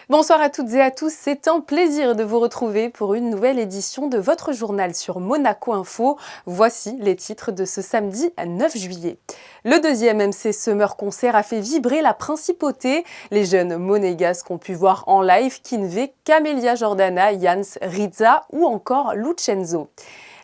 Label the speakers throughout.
Speaker 1: Bonsoir à toutes et à tous, c'est un plaisir de vous retrouver pour une nouvelle édition de votre journal sur Monaco Info. Voici les titres de ce samedi 9 juillet. Le deuxième MC Summer Concert a fait vibrer la principauté. Les jeunes monégasques ont pu voir en live Kinvey, Camélia Jordana, Jans, Rizza ou encore Lucenzo.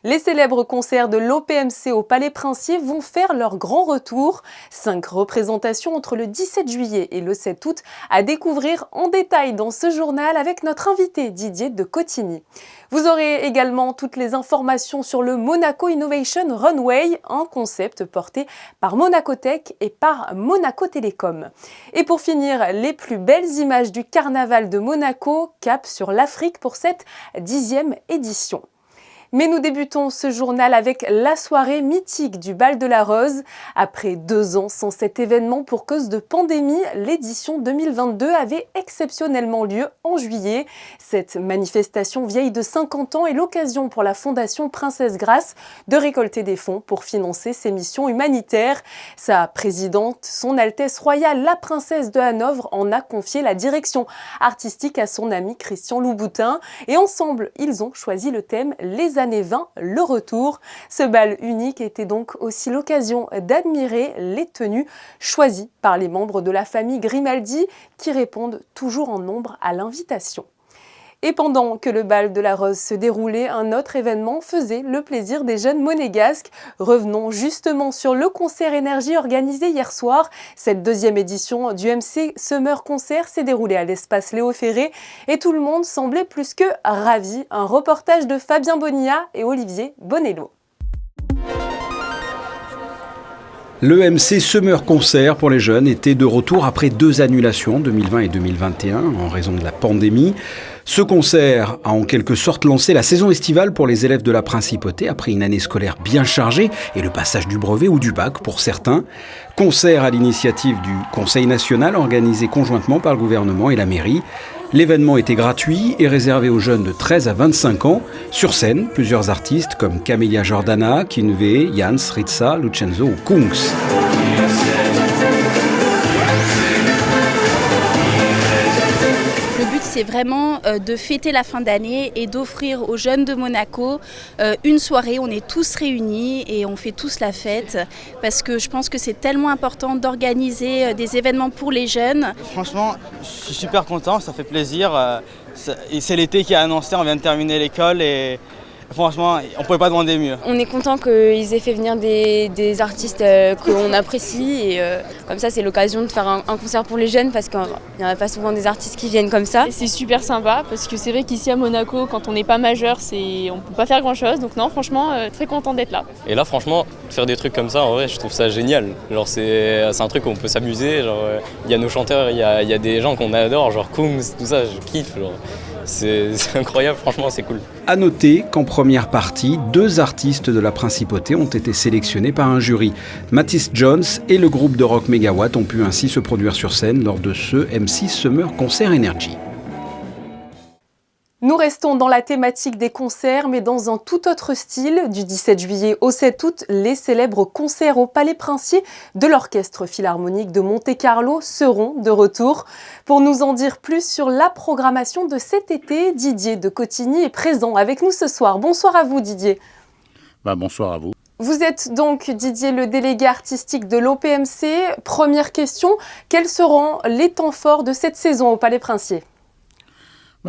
Speaker 1: Les célèbres concerts de l'OPMC au Palais Princier vont faire leur grand retour. 5 représentations entre le 17 juillet et le 7 août à découvrir en détail dans ce journal avec notre invité Didier de Cotigny. Vous aurez également toutes les informations sur le Monaco Innovation Runway, un concept porté par Monacotech et par Monaco Télécom. Et pour finir, les plus belles images du carnaval de Monaco, cap sur l'Afrique pour cette 10e édition. Mais nous débutons ce journal avec la soirée mythique du Bal de la Rose. Après 2 ans sans cet événement pour cause de pandémie, l'édition 2022 avait exceptionnellement lieu en juillet. Cette manifestation vieille de 50 ans est l'occasion pour la Fondation Princesse Grace de récolter des fonds pour financer ses missions humanitaires. Sa présidente, Son Altesse Royale, la Princesse de Hanovre, en a confié la direction artistique à son ami Christian Louboutin. Et ensemble, ils ont choisi le thème « Les années 20, le retour ». Ce bal unique était donc aussi l'occasion d'admirer les tenues choisies par les membres de la famille Grimaldi qui répondent toujours en nombre à l'invitation. Et pendant que le bal de la Rose se déroulait, un autre événement faisait le plaisir des jeunes monégasques. Revenons justement sur le concert énergie organisé hier soir. Cette 2e édition du MC Summer Concert s'est déroulée à l'espace Léo Ferré et tout le monde semblait plus que ravi. Un reportage de Fabien Bonilla et Olivier Bonello.
Speaker 2: Le MC Summer Concert pour les jeunes était de retour après 2 annulations, 2020 et 2021, en raison de la pandémie. Ce concert a en quelque sorte lancé la saison estivale pour les élèves de la Principauté après une année scolaire bien chargée et le passage du brevet ou du bac pour certains. Concert à l'initiative du Conseil national organisé conjointement par le gouvernement et la mairie. L'événement était gratuit et réservé aux jeunes de 13 à 25 ans. Sur scène, plusieurs artistes comme Camélia Jordana, Kinvey, Jans, Rizza, Lucenzo ou Kungs.
Speaker 3: Le but, c'est vraiment de fêter la fin d'année et d'offrir aux jeunes de Monaco une soirée. On est tous réunis et on fait tous la fête parce que je pense que c'est tellement important d'organiser des événements pour les jeunes.
Speaker 4: Franchement, je suis super content, ça fait plaisir. C'est l'été qui a annoncé, on vient de terminer l'école et franchement, on ne pouvait pas demander mieux.
Speaker 5: On est content qu'ils aient fait venir des artistes qu'on apprécie et comme ça c'est l'occasion de faire un concert pour les jeunes parce qu'il n'y en a pas souvent des artistes qui viennent comme ça.
Speaker 6: C'est super sympa parce que c'est vrai qu'ici à Monaco, quand on n'est pas majeur, on ne peut pas faire grand chose. Donc non, franchement, très content d'être là.
Speaker 7: Et là franchement, faire des trucs comme ça, en vrai, je trouve ça génial. Genre c'est un truc où on peut s'amuser. Il y a nos chanteurs, il y a des gens qu'on adore, genre Kungs, tout ça, je kiffe. C'est incroyable, franchement, c'est cool.
Speaker 2: À noter qu'en première partie, 2 artistes de la Principauté ont été sélectionnés par un jury. Mathis Jones et le groupe de rock Megawatt ont pu ainsi se produire sur scène lors de ce MC Summer Concert Energy.
Speaker 1: Nous restons dans la thématique des concerts, mais dans un tout autre style. Du 17 juillet au 7 août, les célèbres concerts au Palais Princier de l'Orchestre Philharmonique de Monte-Carlo seront de retour. Pour nous en dire plus sur la programmation de cet été, Didier de Cotigny est présent avec nous ce soir. Bonsoir à vous Didier.
Speaker 8: Bonsoir à vous.
Speaker 1: Vous êtes donc, Didier, le délégué artistique de l'OPMC. Première question, quels seront les temps forts de cette saison au Palais Princier ?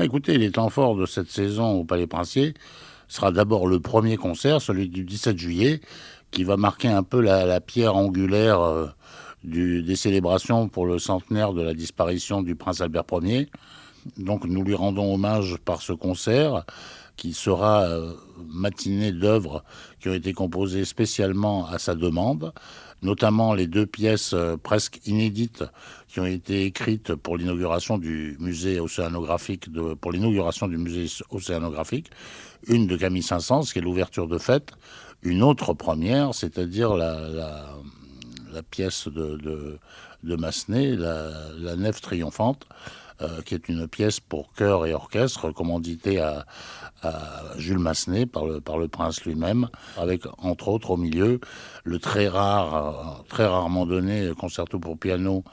Speaker 8: Écoutez, les temps forts de cette saison au Palais Princier sera d'abord le premier concert, celui du 17 juillet, qui va marquer un peu la pierre angulaire des célébrations pour le centenaire de la disparition du prince Albert Ier. Donc nous lui rendons hommage par ce concert qui sera matinée d'œuvres qui ont été composées spécialement à sa demande, notamment les 2 pièces presque inédites qui ont été écrites pour l'inauguration du musée océanographique, une de Camille Saint-Saëns, qui est l'ouverture de fête, une autre première, c'est-à-dire la pièce de Massenet, la nef triomphante, qui est une pièce pour chœur et orchestre commanditée à Jules Massenet par le prince lui-même, avec entre autres au milieu le très rarement donné concerto pour piano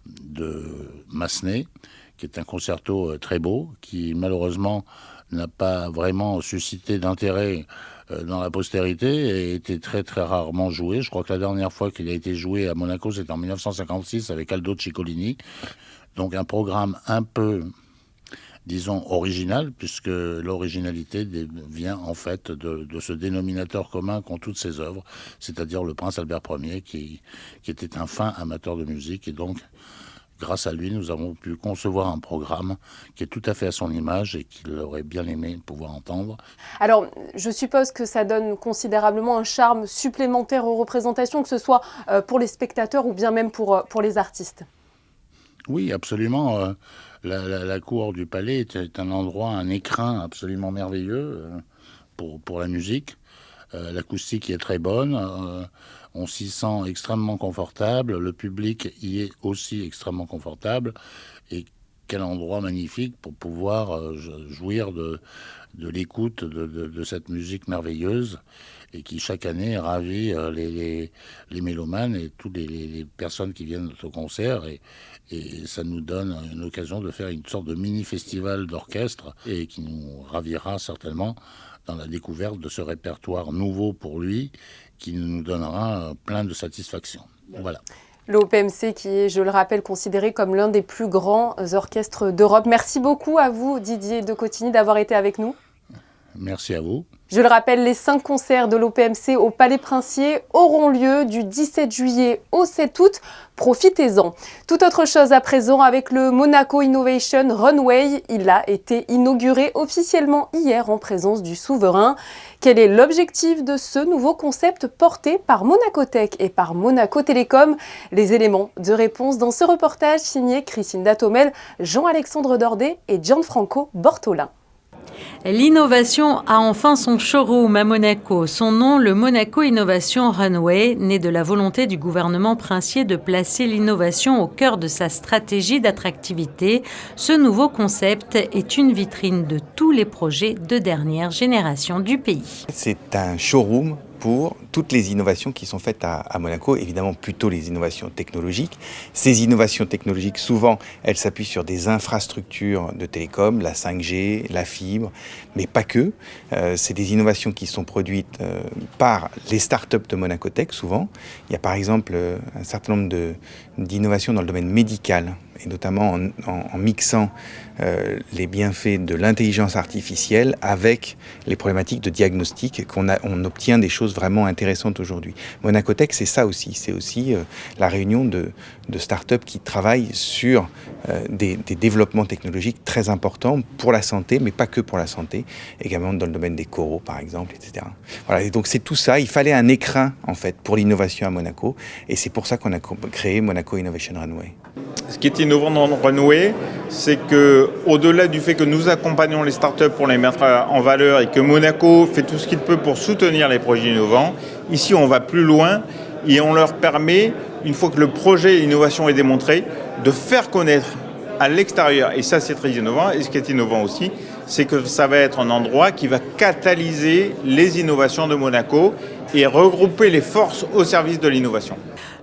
Speaker 8: de Massenet, qui est un concerto très beau, qui malheureusement n'a pas vraiment suscité d'intérêt dans la postérité et était très très rarement joué. Je crois que la dernière fois qu'il a été joué à Monaco, c'était en 1956 avec Aldo Ciccolini. Donc un programme un peu, disons, original, puisque l'originalité vient en fait de ce dénominateur commun qu'ont toutes ces œuvres, c'est-à-dire le prince Albert Ier qui était un fin amateur de musique et donc grâce à lui, nous avons pu concevoir un programme qui est tout à fait à son image et qu'il aurait bien aimé pouvoir entendre.
Speaker 1: Alors, je suppose que ça donne considérablement un charme supplémentaire aux représentations, que ce soit pour les spectateurs ou bien même pour les artistes.
Speaker 8: Oui, absolument. La cour du palais est un endroit, un écrin absolument merveilleux pour la musique. L'acoustique y est très bonne. On s'y sent extrêmement confortable. Le public y est aussi extrêmement confortable. Et quel endroit magnifique pour pouvoir jouir de l'écoute de cette musique merveilleuse et qui chaque année ravit les mélomanes et toutes les personnes qui viennent au concert. Et ça nous donne une occasion de faire une sorte de mini-festival d'orchestre et qui nous ravira certainement dans la découverte de ce répertoire nouveau pour lui qui nous donnera plein de satisfaction. Voilà.
Speaker 1: L'OPMC qui est, je le rappelle, considéré comme l'un des plus grands orchestres d'Europe. Merci beaucoup à vous, Didier de Cotigny, d'avoir été avec nous.
Speaker 8: Merci à vous.
Speaker 1: Je le rappelle, les 5 concerts de l'OPMC au Palais Princier auront lieu du 17 juillet au 7 août. Profitez-en. Toute autre chose à présent avec le Monaco Innovation Runway. Il a été inauguré officiellement hier en présence du souverain. Quel est l'objectif de ce nouveau concept porté par Monacotech et par Monaco Télécom? Les éléments de réponse dans ce reportage signé Christine Datomel, Jean-Alexandre Dordet et Gianfranco Bortolin.
Speaker 9: L'innovation a enfin son showroom à Monaco. Son nom, le Monaco Innovation Runway, né de la volonté du gouvernement princier de placer l'innovation au cœur de sa stratégie d'attractivité. Ce nouveau concept est une vitrine de tous les projets de dernière génération du pays.
Speaker 10: C'est un showroom pour toutes les innovations qui sont faites à Monaco, évidemment plutôt les innovations technologiques. Ces innovations technologiques, souvent, elles s'appuient sur des infrastructures de télécom, la 5G, la fibre, mais pas que. C'est des innovations qui sont produites par les startups de Monacotech, souvent. Il y a par exemple un certain nombre d'innovations dans le domaine médical, et notamment en mixant les bienfaits de l'intelligence artificielle avec les problématiques de diagnostic, on obtient des choses vraiment intéressantes aujourd'hui. Monacotech, c'est ça aussi. C'est aussi la réunion de startups qui travaillent sur des développements technologiques très importants pour la santé, mais pas que pour la santé, également dans le domaine des coraux, par exemple, etc. Voilà, et donc c'est tout ça. Il fallait un écrin, en fait, pour l'innovation à Monaco, et c'est pour ça qu'on a créé Monaco Innovation Runway.
Speaker 11: Ce qui est innovant dans le Runway, c'est que, au-delà du fait que nous accompagnons les startups pour les mettre en valeur et que Monaco fait tout ce qu'il peut pour soutenir les projets innovants, ici on va plus loin et on leur permet, une fois que le projet innovation est démontré, de faire connaître à l'extérieur. Et ça, c'est très innovant. Et ce qui est innovant aussi, c'est que ça va être un endroit qui va catalyser les innovations de Monaco et regrouper les forces au service de l'innovation.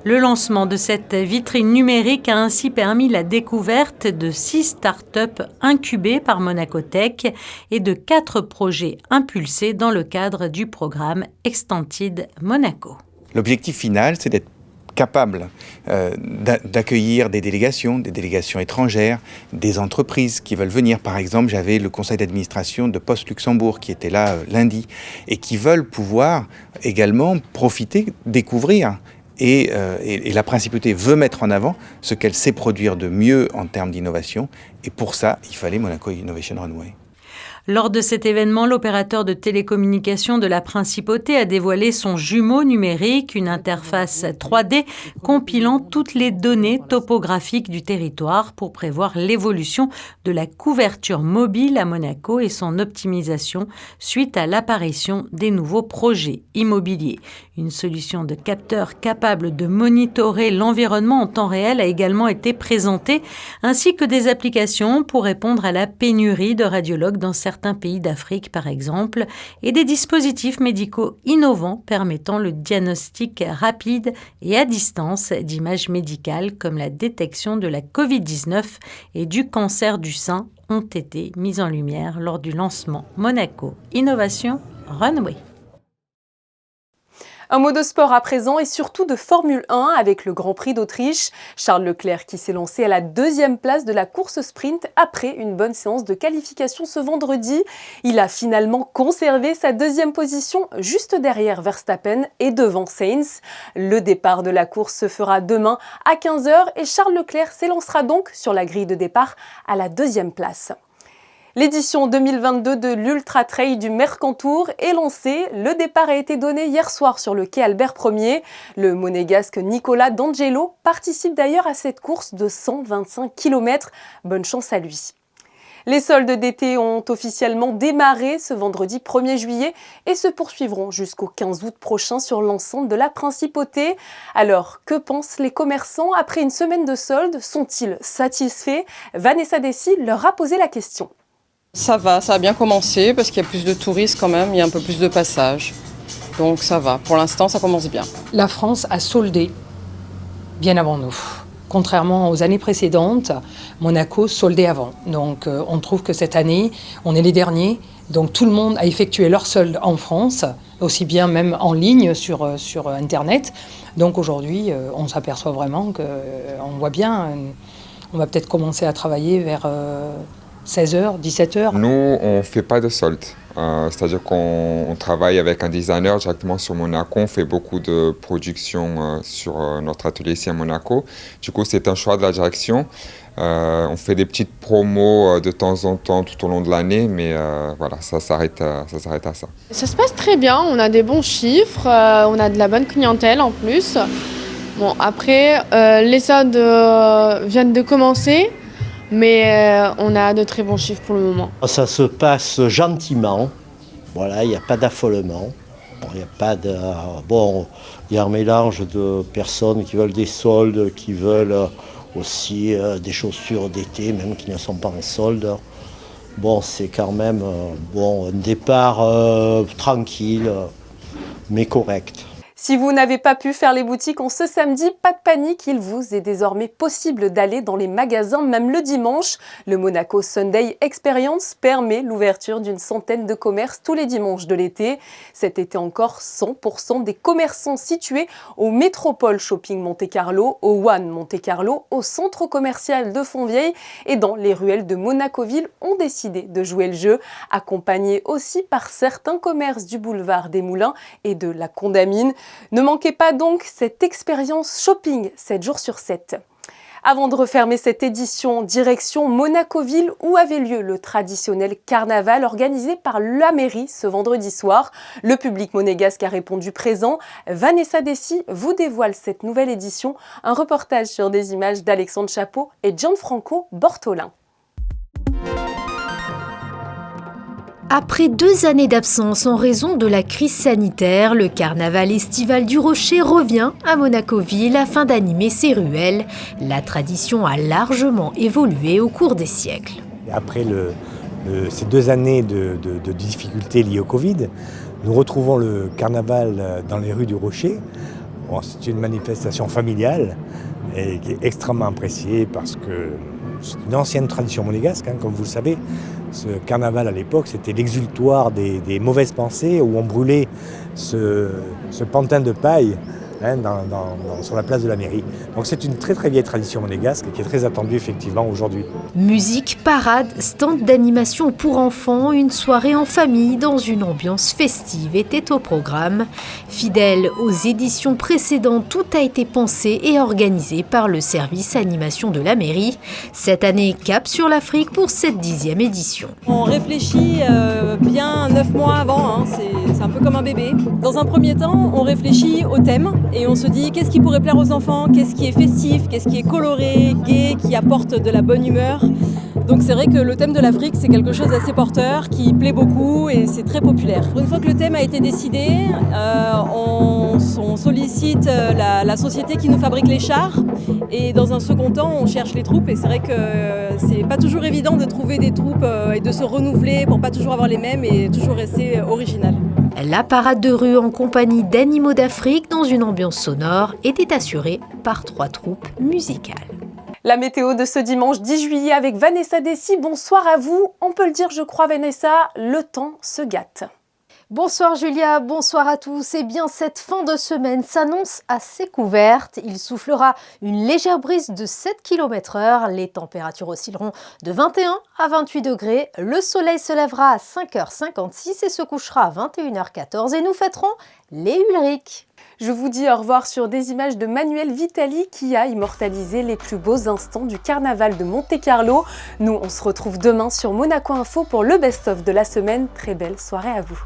Speaker 9: Le lancement de cette vitrine numérique a ainsi permis la découverte de 6 startups incubées par Monacotech et de 4 projets impulsés dans le cadre du programme Extended Monaco.
Speaker 10: L'objectif final, c'est d'être capable d'accueillir des délégations étrangères, des entreprises qui veulent venir. Par exemple, j'avais le conseil d'administration de Post Luxembourg qui était là lundi et qui veulent pouvoir également profiter, découvrir. Et la principauté veut mettre en avant ce qu'elle sait produire de mieux en termes d'innovation. Et pour ça, il fallait Monaco Innovation Runway.
Speaker 9: Lors de cet événement, l'opérateur de télécommunications de la Principauté a dévoilé son jumeau numérique, une interface 3D compilant toutes les données topographiques du territoire pour prévoir l'évolution de la couverture mobile à Monaco et son optimisation suite à l'apparition des nouveaux projets immobiliers. Une solution de capteur capable de monitorer l'environnement en temps réel a également été présentée, ainsi que des applications pour répondre à la pénurie de radiologues dans certains certains pays d'Afrique par exemple, et des dispositifs médicaux innovants permettant le diagnostic rapide et à distance d'images médicales comme la détection de la Covid-19 et du cancer du sein ont été mis en lumière lors du lancement Monaco Innovation Runway.
Speaker 1: Un mot de sport à présent et surtout de Formule 1 avec le Grand Prix d'Autriche. Charles Leclerc qui s'est lancé à la 2e place de la course sprint après une bonne séance de qualification ce vendredi. Il a finalement conservé sa 2e position juste derrière Verstappen et devant Sainz. Le départ de la course se fera demain à 15h et Charles Leclerc s'élancera donc sur la grille de départ à la 2e place. L'édition 2022 de l'Ultra Trail du Mercantour est lancée. Le départ a été donné hier soir sur le quai Albert Ier. Le monégasque Nicolas D'Angelo participe d'ailleurs à cette course de 125 km. Bonne chance à lui. Les soldes d'été ont officiellement démarré ce vendredi 1er juillet et se poursuivront jusqu'au 15 août prochain sur l'ensemble de la Principauté. Alors, que pensent les commerçants après une semaine de soldes? Sont-ils satisfaits? Vanessa Dessy leur a posé la question.
Speaker 12: Ça a bien commencé parce qu'il y a plus de touristes quand même, il y a un peu plus de passages. Donc ça va, pour l'instant ça commence bien.
Speaker 13: La France a soldé bien avant nous. Contrairement aux années précédentes, Monaco soldait avant. Donc on trouve que cette année, on est les derniers. Donc tout le monde a effectué leur solde en France, aussi bien même en ligne sur Internet. Donc aujourd'hui, on s'aperçoit vraiment qu'on voit bien, on va peut-être commencer à travailler vers 16h, 17h.
Speaker 14: Nous, on ne fait pas de solde. C'est-à-dire qu'on travaille avec un designer directement sur Monaco. On fait beaucoup de production sur notre atelier ici à Monaco. Du coup, c'est un choix de la direction. On fait des petites promos de temps en temps tout au long de l'année, mais voilà, ça s'arrête à ça.
Speaker 6: Ça se passe très bien, on a des bons chiffres, on a de la bonne clientèle en plus. Bon, après, les soldes viennent de commencer. Mais on a de très bons chiffres pour le moment.
Speaker 15: Ça se passe gentiment, voilà, il n'y a pas d'affolement. Il y a un mélange de personnes qui veulent des soldes, qui veulent aussi des chaussures d'été, même qui ne sont pas en solde. Bon, c'est quand même un départ tranquille, mais correct.
Speaker 1: Si vous n'avez pas pu faire les boutiques en ce samedi, pas de panique, il vous est désormais possible d'aller dans les magasins même le dimanche. Le Monaco Sunday Experience permet l'ouverture d'une centaine de commerces tous les dimanches de l'été. Cet été encore, 100% des commerçants situés au Métropole Shopping Monte-Carlo, au One Monte-Carlo, au centre commercial de Fontvieille et dans les ruelles de Monaco-Ville ont décidé de jouer le jeu, accompagnés aussi par certains commerces du boulevard des Moulins et de la Condamine. Ne manquez pas donc cette expérience shopping 7 jours sur 7. Avant de refermer cette édition, direction Monaco-Ville où avait lieu le traditionnel carnaval organisé par la mairie ce vendredi soir. Le public monégasque a répondu présent. Vanessa Dessy vous dévoile cette nouvelle édition. Un reportage sur des images d'Alexandre Chapeau et Gianfranco Bortolin.
Speaker 16: Après 2 années d'absence en raison de la crise sanitaire, le carnaval estival du Rocher revient à Monaco-Ville afin d'animer ses ruelles. La tradition a largement évolué au cours des siècles.
Speaker 17: Après ces 2 années de difficultés liées au Covid, nous retrouvons le carnaval dans les rues du Rocher. Bon, c'est une manifestation familiale et qui est extrêmement appréciée parce que c'est une ancienne tradition monégasque, comme vous le savez. Ce carnaval à l'époque, c'était l'exultoire des mauvaises pensées où on brûlait ce pantin de paille sur la place de la mairie. Donc c'est une très très vieille tradition monégasque qui est très attendue effectivement aujourd'hui.
Speaker 16: Musique, parade, stand d'animation pour enfants, une soirée en famille dans une ambiance festive était au programme. Fidèle aux éditions précédentes, tout a été pensé et organisé par le service animation de la mairie. Cette année, cap sur l'Afrique pour cette 10e édition.
Speaker 18: On réfléchit bien 9 mois avant, c'est un peu comme un bébé. Dans un premier temps, on réfléchit au thème. Et on se dit qu'est-ce qui pourrait plaire aux enfants, qu'est-ce qui est festif, qu'est-ce qui est coloré, gai, qui apporte de la bonne humeur. Donc c'est vrai que le thème de l'Afrique, c'est quelque chose d'assez porteur, qui plaît beaucoup et c'est très populaire. Une fois que le thème a été décidé, on sollicite la société qui nous fabrique les chars et dans un second temps, on cherche les troupes et c'est vrai que c'est pas toujours évident de trouver des troupes et de se renouveler pour pas toujours avoir les mêmes et toujours rester original.
Speaker 16: La parade de rue en compagnie d'animaux d'Afrique dans une ambiance sonore était assurée par 3 troupes musicales.
Speaker 1: La météo de ce dimanche 10 juillet avec Vanessa Dessy. Bonsoir à vous. On peut le dire, je crois, Vanessa, le temps se gâte.
Speaker 16: Bonsoir Julia, bonsoir à tous. Eh bien, cette fin de semaine s'annonce assez couverte. Il soufflera une légère brise de 7 km/h. Les températures oscilleront de 21 à 28 degrés. Le soleil se lèvera à 5h56 et se couchera à 21h14. Et nous fêterons les Ulric.
Speaker 1: Je vous dis au revoir sur des images de Manuel Vitali qui a immortalisé les plus beaux instants du carnaval de Monte-Carlo. Nous, on se retrouve demain sur Monaco Info pour le best-of de la semaine. Très belle soirée à vous.